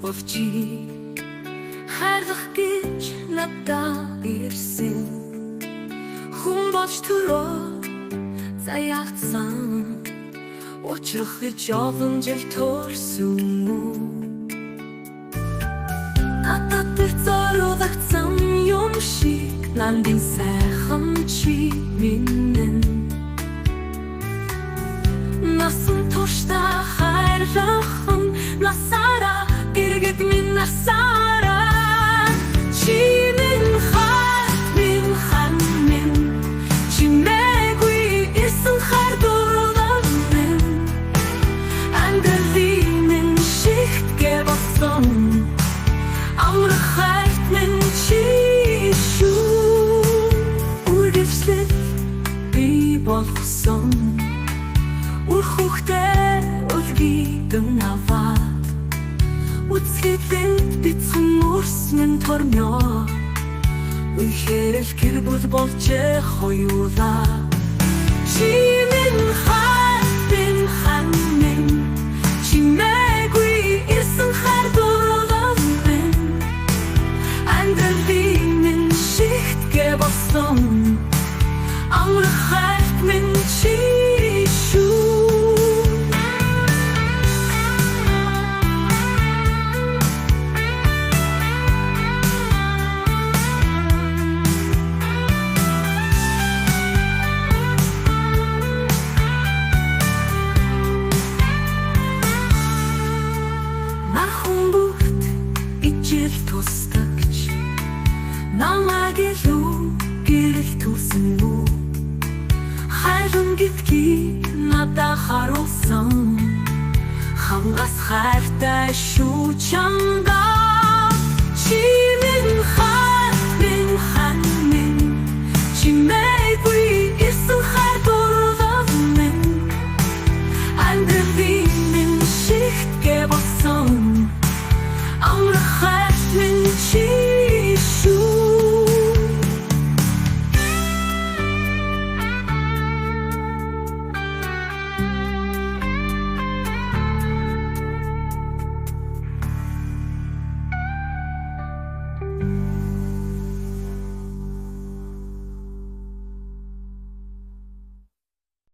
болжи хайрлах гэж надад ирсэн хүн болж төрөө заяатсан учрах гэж олон жил төрсөн надад тэр зориулагдсан юм шиг нандин сайхан чи минь насан туршдаа хайрлахын насаараа гэргэд минь насаараа чи минь хан минь чимээгүй ирсэн хайрлуулан минь ангали минь шигтгэ болсон амрах хайрт минь чи шүү үргэлжлэл би болгосон Урхухтэй үлгийдэн аваад Үцгэдэнд битсэн мөрсөн тормё Үнхээр л гэр бүл болжээ хоёулаа Чи минь хан минь Чимээгүй ирсэн хайрлуулан минь Ангали минь шигтгэ болсон Амрах хайрт минь чи шүү Ижил тустагч намайг илүү гэрэл түсэн үү хайрын гэдгийг надад харуулсан хангас хайртай шүү чамдаа